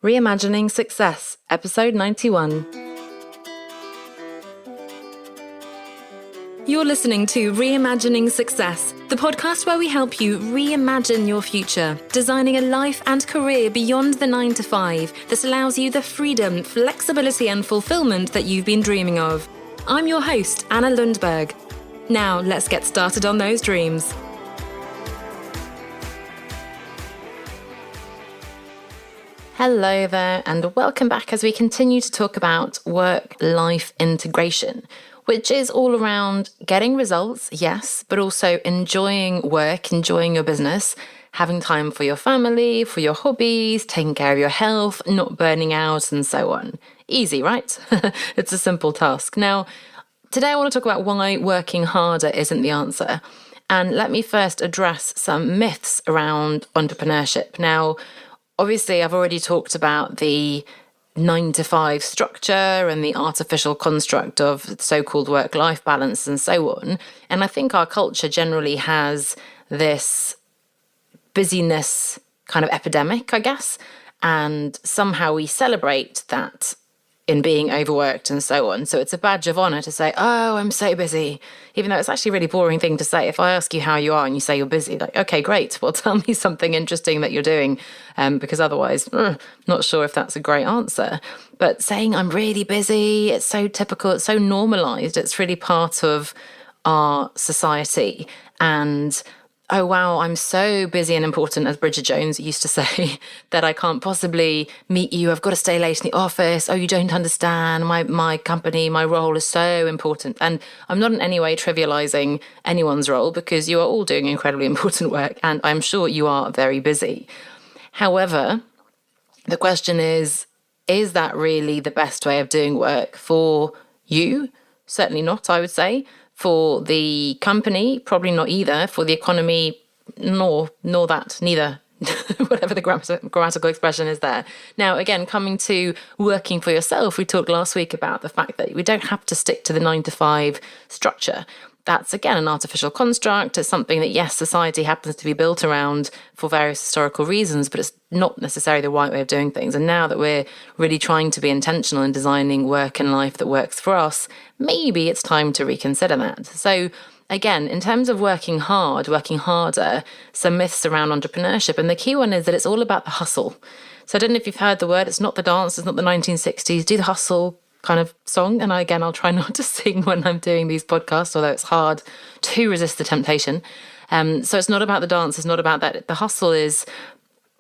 Reimagining Success, Episode 91. You're listening to Reimagining Success, the podcast where we help you reimagine your future, designing a life and career beyond the 9 to 5 that allows you the freedom, flexibility and fulfillment that you've been dreaming of. I'm your host, Anna Lundberg. Now, let's get started on those dreams. Hello there, and welcome back as we continue to talk about work-life integration, which is all around getting results, yes, but also enjoying work, enjoying your business, having time for your family, for your hobbies, taking care of your health, not burning out, and so on. Easy, right? It's a simple task. Now, today I want to talk about why working harder isn't the answer. And let me first address some myths around entrepreneurship. Now, obviously, I've already talked about the 9 to 5 structure and the artificial construct of so-called work-life balance and so on. And I think our culture generally has this busyness kind of epidemic, I guess. And somehow we celebrate that in being overworked and so on. So it's a badge of honor to say, oh, I'm so busy, even though it's actually a really boring thing to say. If I ask you how you are and you say you're busy, like, okay, great. Well, tell me something interesting that you're doing, because otherwise, not sure if that's a great answer. But saying I'm really busy, it's so typical, it's so normalized. It's really part of our society. And oh, wow, I'm so busy and important, as Bridget Jones used to say, that I can't possibly meet you. I've got to stay late in the office. Oh, you don't understand. My company, my role is so important. And I'm not in any way trivializing anyone's role, because you are all doing incredibly important work, and I'm sure you are very busy. However, the question is that really the best way of doing work for you? Certainly not, I would say. For the company, probably not either. For the economy, nor that, neither. Whatever the grammatical expression is there. Now, again, coming to working for yourself, we talked last week about the fact that we don't have to stick to the 9 to 5 structure. That's, again, an artificial construct. It's something that, yes, society happens to be built around for various historical reasons, but it's not necessarily the right way of doing things. And now that we're really trying to be intentional in designing work and life that works for us, maybe it's time to reconsider that. So, again, in terms of working harder, some myths around entrepreneurship. And the key one is that it's all about the hustle. So I don't know if you've heard the word. It's not the dance. It's not the 1960s. Do the hustle kind of song. And again, I'll try not to sing when I'm doing these podcasts, although it's hard to resist the temptation. So it's not about the dance. It's not about that. The hustle is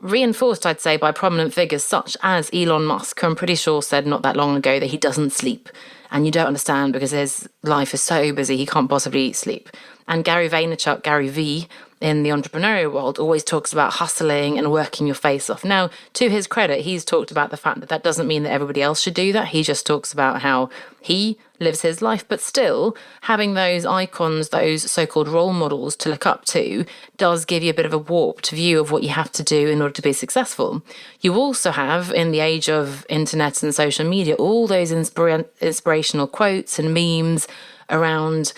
reinforced, I'd say, by prominent figures such as Elon Musk, who I'm pretty sure said not that long ago that he doesn't sleep. And you don't understand because his life is so busy, he can't possibly sleep. And Gary Vaynerchuk, Gary V, in the entrepreneurial world, always talks about hustling and working your face off. Now, to his credit, he's talked about the fact that that doesn't mean that everybody else should do that. He just talks about how he lives his life. But still, having those icons, those so-called role models to look up to, does give you a bit of a warped view of what you have to do in order to be successful. You also have, in the age of internet and social media, all those inspirational quotes and memes around,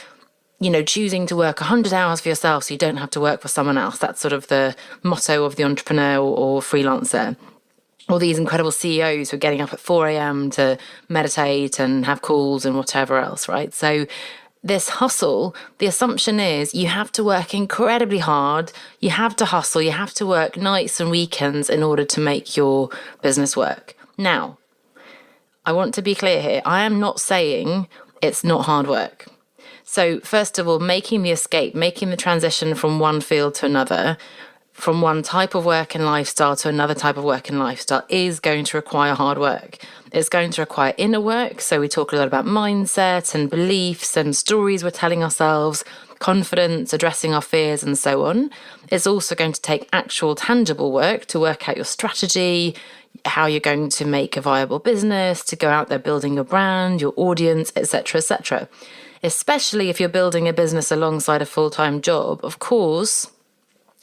choosing to work 100 hours for yourself so you don't have to work for someone else. That's sort of the motto of the entrepreneur or freelancer. All these incredible CEOs who are getting up at 4 a.m. to meditate and have calls and whatever else, right? So this hustle, the assumption is you have to work incredibly hard, you have to hustle, you have to work nights and weekends in order to make your business work. Now, I want to be clear here. I am not saying it's not hard work. So first of all, making the escape, making the transition from one field to another, from one type of work and lifestyle to another type of work and lifestyle is going to require hard work. It's going to require inner work. So we talk a lot about mindset and beliefs and stories we're telling ourselves, confidence, addressing our fears and so on. It's also going to take actual tangible work to work out your strategy, how you're going to make a viable business, to go out there building your brand, your audience, etc., etc. Especially if you're building a business alongside a full-time job. Of course,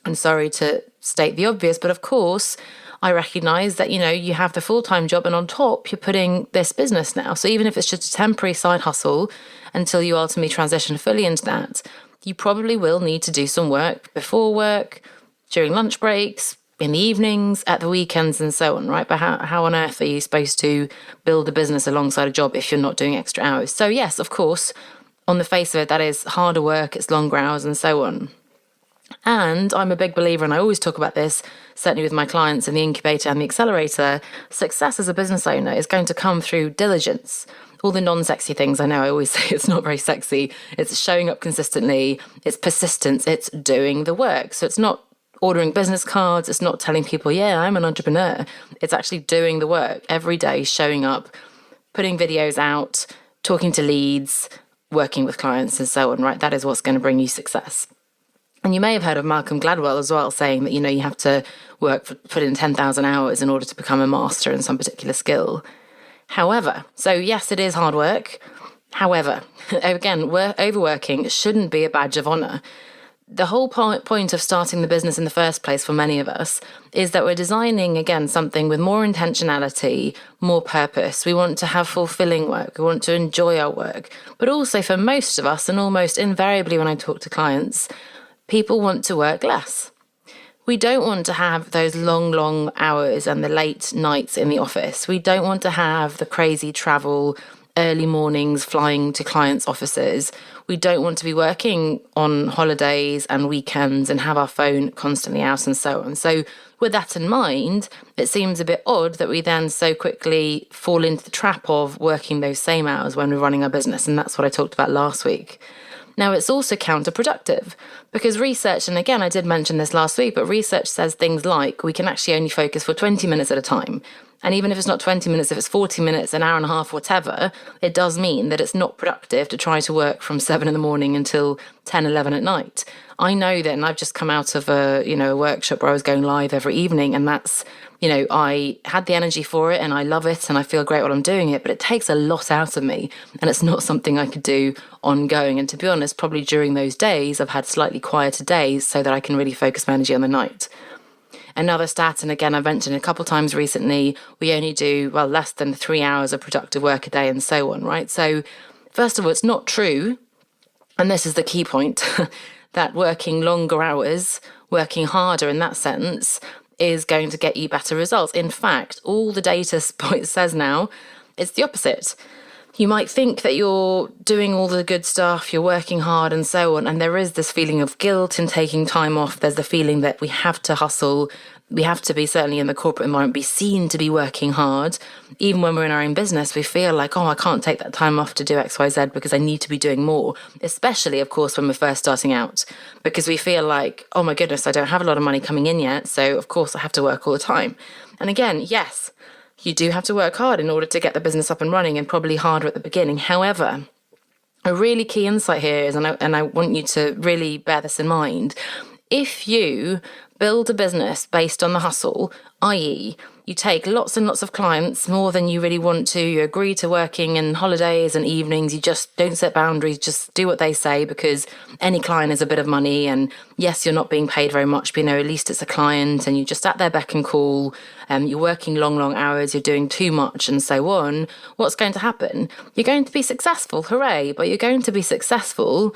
I'm sorry to state the obvious, but of course, I recognize that, you have the full-time job and on top, you're putting this business now. So even if it's just a temporary side hustle until you ultimately transition fully into that, you probably will need to do some work before work, during lunch breaks, in the evenings, at the weekends, and so on, right? But how on earth are you supposed to build a business alongside a job if you're not doing extra hours? So yes, of course, on the face of it, that is harder work, it's longer hours, and so on. And I'm a big believer, and I always talk about this, certainly with my clients in the incubator and the accelerator, success as a business owner is going to come through diligence. All the non-sexy things, I know I always say it's not very sexy. It's showing up consistently, it's persistence, it's doing the work. So it's not ordering business cards, it's not telling people, yeah, I'm an entrepreneur. It's actually doing the work every day, showing up, putting videos out, talking to leads, working with clients and so on, right? That is what's going to bring you success. And you may have heard of Malcolm Gladwell as well, saying that, you have to put in 10,000 hours in order to become a master in some particular skill. However, so yes, it is hard work. However, again, overworking shouldn't be a badge of honor. The whole point of starting the business in the first place for many of us is that we're designing, again, something with more intentionality, more purpose. We want to have fulfilling work. We want to enjoy our work. But also for most of us, and almost invariably when I talk to clients, people want to work less. We don't want to have those long hours and the late nights in the office. We don't want to have the crazy travel, early mornings flying to clients' offices. We don't want to be working on holidays and weekends and have our phone constantly out and so on. So with that in mind, it seems a bit odd that we then so quickly fall into the trap of working those same hours when we're running our business. And that's what I talked about last week. Now, it's also counterproductive because research, and again, I did mention this last week, but research says things like we can actually only focus for 20 minutes at a time. And even if it's not 20 minutes, if it's 40 minutes, an hour and a half, whatever, it does mean that it's not productive to try to work from 7 in the morning until 10, 11 at night. I know that, and I've just come out of a workshop where I was going live every evening, and that's, I had the energy for it and I love it and I feel great while I'm doing it, but it takes a lot out of me and it's not something I could do ongoing. And to be honest, probably during those days, I've had slightly quieter days so that I can really focus my energy on the night. Another stat, and again, I've mentioned a couple times recently, we only do, less than 3 hours of productive work a day and so on, right? So first of all, it's not true, and this is the key point, that working longer hours, working harder in that sense, is going to get you better results. In fact, all the data says now it's the opposite. You might think that you're doing all the good stuff, you're working hard and so on, and there is this feeling of guilt in taking time off. There's the feeling that we have to hustle. We have to be, certainly in the corporate environment, be seen to be working hard. Even when we're in our own business, we feel like, I can't take that time off to do X, Y, Z because I need to be doing more, especially, of course, when we're first starting out, because we feel like, oh my goodness, I don't have a lot of money coming in yet, so of course I have to work all the time. And again, yes, you do have to work hard in order to get the business up and running, and probably harder at the beginning. However, a really key insight here is, and I want you to really bear this in mind, if you build a business based on the hustle, i.e., you take lots and lots of clients, more than you really want to, you agree to working in holidays and evenings, you just don't set boundaries, just do what they say because any client is a bit of money, and yes, you're not being paid very much, but at least it's a client and you're just at their beck and call, you're working long hours, you're doing too much and so on, what's going to happen? You're going to be successful, hooray, but you're going to be successful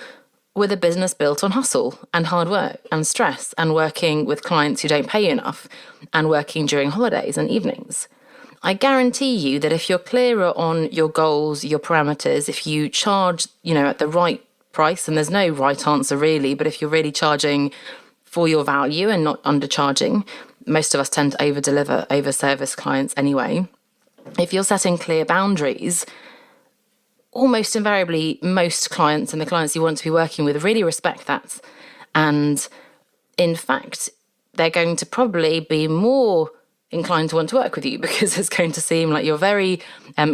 with a business built on hustle and hard work and stress and working with clients who don't pay you enough and working during holidays and evenings. I guarantee you that if you're clearer on your goals, your parameters, if you charge, at the right price, and there's no right answer really, but if you're really charging for your value and not undercharging, most of us tend to over-deliver, over-service clients anyway. If you're setting clear boundaries, almost invariably, most clients and the clients you want to be working with really respect that. And in fact, they're going to probably be more inclined to want to work with you because it's going to seem like you're very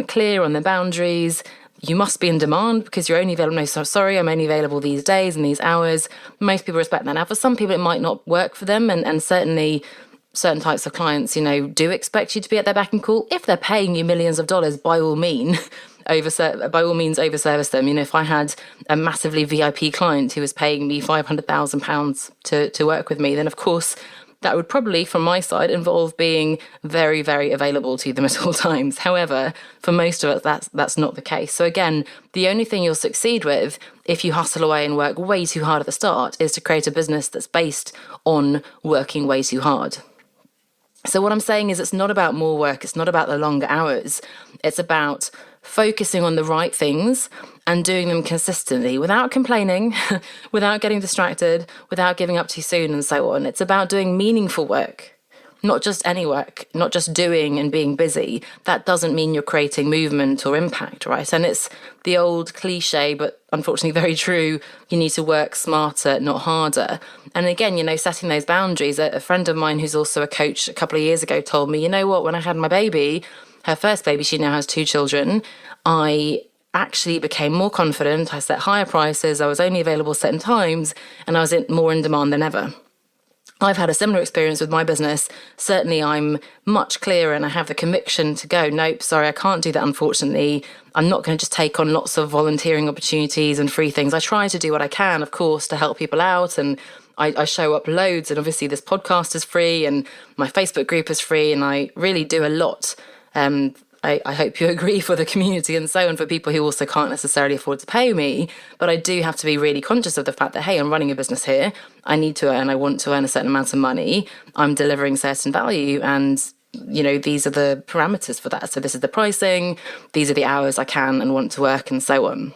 clear on the boundaries. You must be in demand because you're only available. No, sorry, I'm only available these days and these hours. Most people respect that. Now, for some people, it might not work for them. And certainly certain types of clients, do expect you to be at their beck and call. If they're paying you millions of dollars, by all means, overservice them. If I had a massively VIP client who was paying me £500,000 to work with me, then of course that would probably, from my side, involve being very, very available to them at all times. However, for most of us, that's not the case. So again, the only thing you'll succeed with if you hustle away and work way too hard at the start is to create a business that's based on working way too hard. So what I'm saying is it's not about more work. It's not about the longer hours. It's about focusing on the right things and doing them consistently without complaining, without getting distracted, without giving up too soon and so on. It's about doing meaningful work. Not just any work, not just doing and being busy. That doesn't mean you're creating movement or impact, right? And it's the old cliche, but unfortunately very true, you need to work smarter, not harder. And again, setting those boundaries. A friend of mine who's also a coach a couple of years ago told me, you know what, when I had my baby, her first baby, she now has 2 children, I actually became more confident. I set higher prices. I was only available certain times, and I was more in demand than ever. I've had a similar experience with my business. Certainly, I'm much clearer and I have the conviction to go, nope, sorry, I can't do that, unfortunately. I'm not going to just take on lots of volunteering opportunities and free things. I try to do what I can, of course, to help people out. And I show up loads. And obviously, this podcast is free and my Facebook group is free. And I really do a lot. I hope you agree, for the community and so on, for people who also can't necessarily afford to pay me. But I do have to be really conscious of the fact that, hey, I'm running a business here. I need to earn, I want to earn a certain amount of money. I'm delivering certain value. And, these are the parameters for that. So this is the pricing. These are the hours I can and want to work and so on.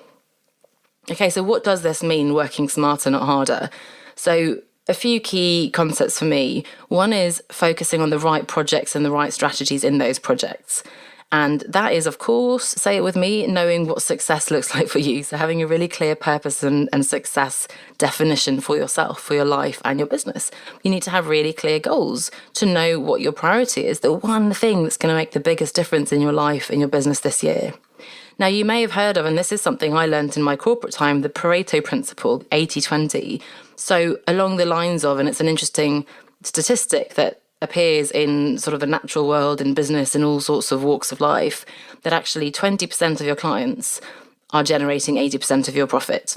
Okay, so what does this mean, working smarter, not harder? So a few key concepts for me. One is focusing on the right projects and the right strategies in those projects. And that is, of course, say it with me, knowing what success looks like for you. So having a really clear purpose and success definition for yourself, for your life and your business. You need to have really clear goals to know what your priority is, the one thing that's going to make the biggest difference in your life and your business this year. Now, you may have heard of, and this is something I learned in my corporate time, the Pareto principle, 80-20. So along the lines of, and it's an interesting statistic that appears in sort of the natural world, in business, in all sorts of walks of life, that actually 20% of your clients are generating 80% of your profit.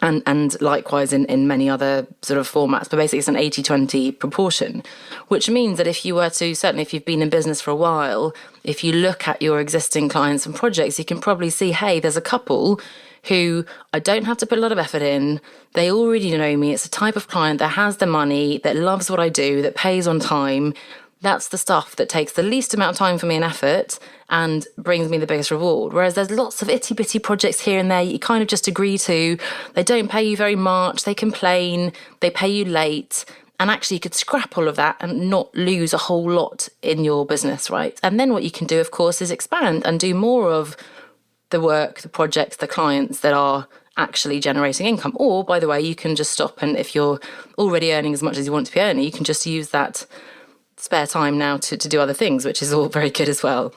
And likewise in many other sort of formats, but basically it's an 80-20 proportion, which means that if you were to, certainly if you've been in business for a while, if you look at your existing clients and projects, you can probably see, hey, there's a couple who I don't have to put a lot of effort in. They already know me. It's a type of client that has the money, that loves what I do, that pays on time. That's the stuff that takes the least amount of time for me and effort and brings me the biggest reward. Whereas there's lots of itty-bitty projects here and there you kind of just agree to. They don't pay you very much. They complain. They pay you late. And actually you could scrap all of that and not lose a whole lot in your business, right? And then what you can do, of course, is expand and do more of the work, the projects, the clients that are actually generating income. Or, by the way, you can just stop, and if you're already earning as much as you want to be earning, you can just use that spare time now to do other things, which is all very good as well.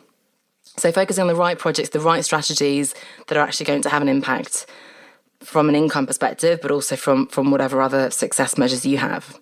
So focusing on the right projects, the right strategies that are actually going to have an impact from an income perspective, but also from whatever other success measures you have.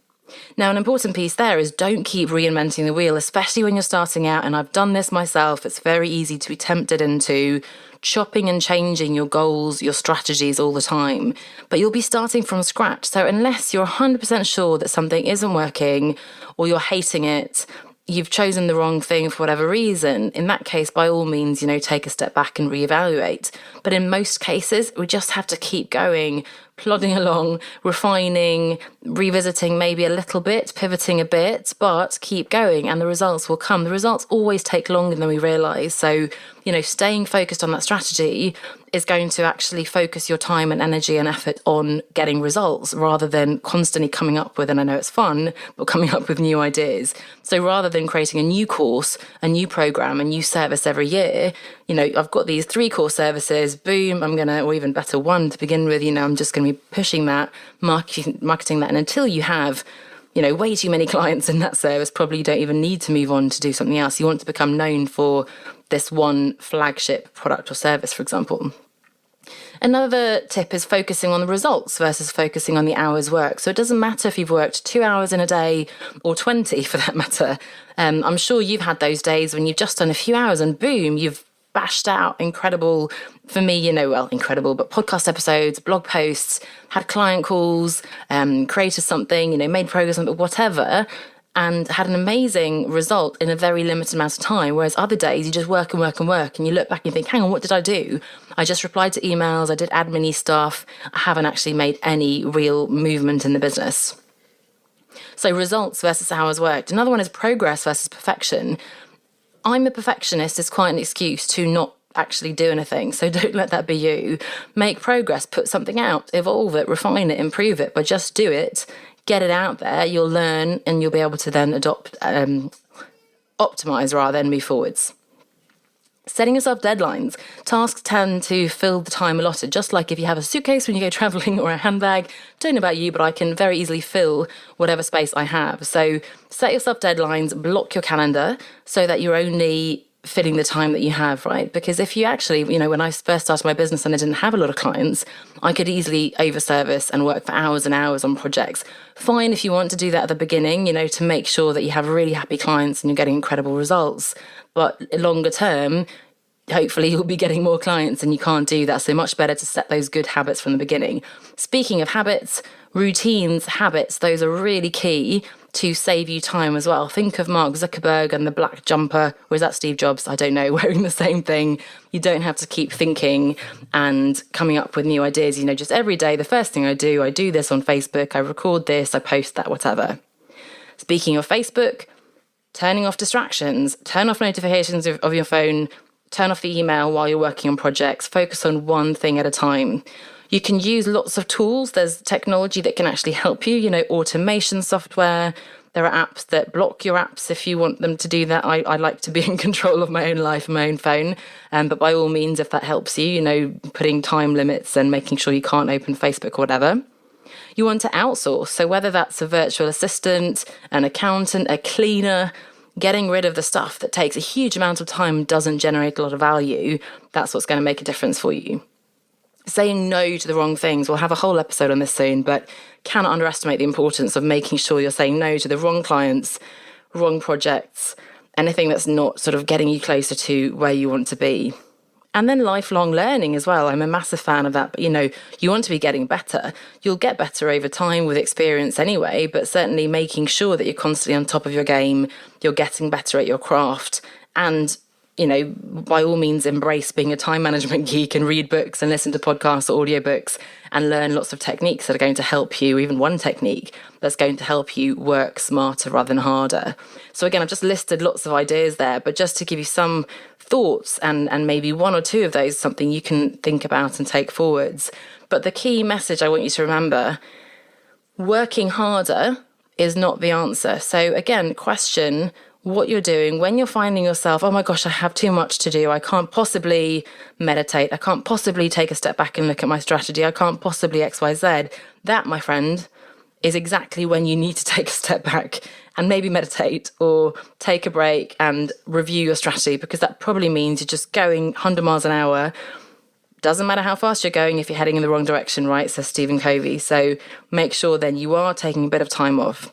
Now, an important piece there is don't keep reinventing the wheel, especially when you're starting out. And I've done this myself. It's very easy to be tempted into chopping and changing your goals, your strategies all the time. But you'll be starting from scratch. So unless you're 100% sure that something isn't working or you're hating it, you've chosen the wrong thing for whatever reason, in that case, by all means, take a step back and reevaluate. But in most cases, we just have to keep going, plodding along, refining, revisiting maybe a little bit, pivoting a bit, but keep going and the results will come. The results always take longer than we realize. So, staying focused on that strategy is going to actually focus your time and energy and effort on getting results rather than constantly coming up with, and I know it's fun, but coming up with new ideas. So rather than creating a new course, a new program, a new service every year, I've got these 3 core services, boom, or even better, 1 to begin with, I'm just going to be pushing that, marketing that. And until you have, way too many clients in that service, probably you don't even need to move on to do something else. You want to become known for this one flagship product or service, for example. Another tip is focusing on the results versus focusing on the hours worked. So it doesn't matter if you've worked 2 hours in a day or 20 for that matter. I'm sure you've had those days when you've just done a few hours and boom, you've bashed out incredible, for me, incredible, but podcast episodes, blog posts, had client calls, created something, made progress on it, whatever, and had an amazing result in a very limited amount of time. Whereas other days you just work and work and work and you look back and you think, hang on, what did I do? I just replied to emails, I did admin-y stuff. I haven't actually made any real movement in the business. So results versus hours worked. Another one is progress versus perfection. I'm a perfectionist is quite an excuse to not actually do anything. So don't let that be you. Make progress, put something out, evolve it, refine it, improve it, but just do it. Get it out there. You'll learn and you'll be able to then optimize rather than move forwards. Setting yourself deadlines. Tasks tend to fill the time allotted, just like if you have a suitcase when you go traveling or a handbag. Don't know about you, but I can very easily fill whatever space I have. So set yourself deadlines, block your calendar so that you're only filling the time that you have, right? Because if you actually, when I first started my business and I didn't have a lot of clients, I could easily overservice and work for hours and hours on projects. Fine if you want to do that at the beginning, to make sure that you have really happy clients and you're getting incredible results. But longer term, hopefully you'll be getting more clients and you can't do that. So much better to set those good habits from the beginning. Speaking of habits, routines, habits, those are really key to save you time as well. Think of Mark Zuckerberg and the black jumper, or is that Steve Jobs? I don't know, wearing the same thing. You don't have to keep thinking and coming up with new ideas. Just every day, the first thing I do this on Facebook, I record this, I post that, whatever. Speaking of Facebook, turning off distractions, turn off notifications of your phone, turn off the email while you're working on projects, focus on one thing at a time. You can use lots of tools. There's technology that can actually help you, automation software. There are apps that block your apps if you want them to do that. I like to be in control of my own life, my own phone. But by all means, if that helps you, putting time limits and making sure you can't open Facebook or whatever. You want to outsource. So whether that's a virtual assistant, an accountant, a cleaner, getting rid of the stuff that takes a huge amount of time and doesn't generate a lot of value, that's what's going to make a difference for you. Saying no to the wrong things. We'll have a whole episode on this soon, but cannot underestimate the importance of making sure you're saying no to the wrong clients, wrong projects, anything that's not sort of getting you closer to where you want to be. And then lifelong learning as well. I'm a massive fan of that. But, you want to be getting better. You'll get better over time with experience anyway, but certainly making sure that you're constantly on top of your game, you're getting better at your craft, and by all means, embrace being a time management geek and read books and listen to podcasts or audiobooks and learn lots of techniques that are going to help you, even one technique that's going to help you work smarter rather than harder. So again, I've just listed lots of ideas there, but just to give you some thoughts and maybe one or two of those, something you can think about and take forwards. But the key message I want you to remember, working harder is not the answer. So again, question what you're doing when you're finding yourself, oh my gosh, I have too much to do. I can't possibly meditate. I can't possibly take a step back and look at my strategy. I can't possibly XYZ. That, my friend, is exactly when you need to take a step back and maybe meditate or take a break and review your strategy, because that probably means you're just going 100 miles an hour. Doesn't matter how fast you're going if you're heading in the wrong direction, right? Says Stephen Covey. So make sure then you are taking a bit of time off.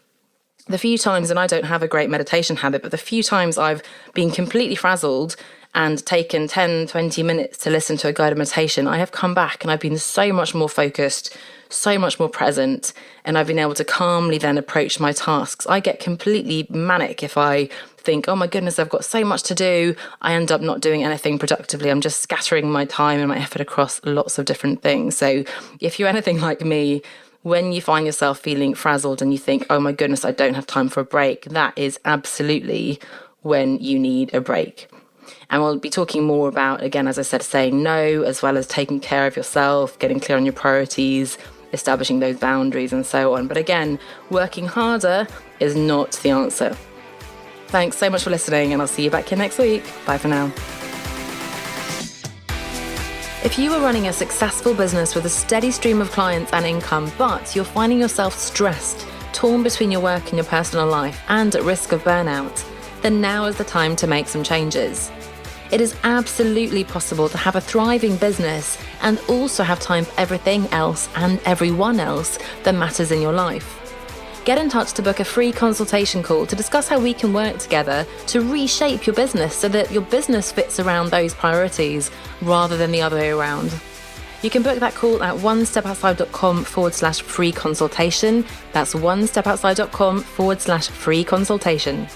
The few times, and I don't have a great meditation habit, but the few times I've been completely frazzled and taken 10, 20 minutes to listen to a guided meditation, I have come back and I've been so much more focused, so much more present, and I've been able to calmly then approach my tasks. I get completely manic if I think, oh my goodness, I've got so much to do. I end up not doing anything productively. I'm just scattering my time and my effort across lots of different things. So if you're anything like me, when you find yourself feeling frazzled and you think, oh my goodness, I don't have time for a break, that is absolutely when you need a break. And we'll be talking more about, again, as I said, saying no, as well as taking care of yourself, getting clear on your priorities, establishing those boundaries and so on. But again, working harder is not the answer. Thanks so much for listening, and I'll see you back here next week. Bye for now. If you are running a successful business with a steady stream of clients and income, but you're finding yourself stressed, torn between your work and your personal life, and at risk of burnout, then now is the time to make some changes. It is absolutely possible to have a thriving business and also have time for everything else and everyone else that matters in your life. Get in touch to book a free consultation call to discuss how we can work together to reshape your business so that your business fits around those priorities rather than the other way around. You can book that call at onestepoutside.com/free consultation. That's onestepoutside.com/free consultation.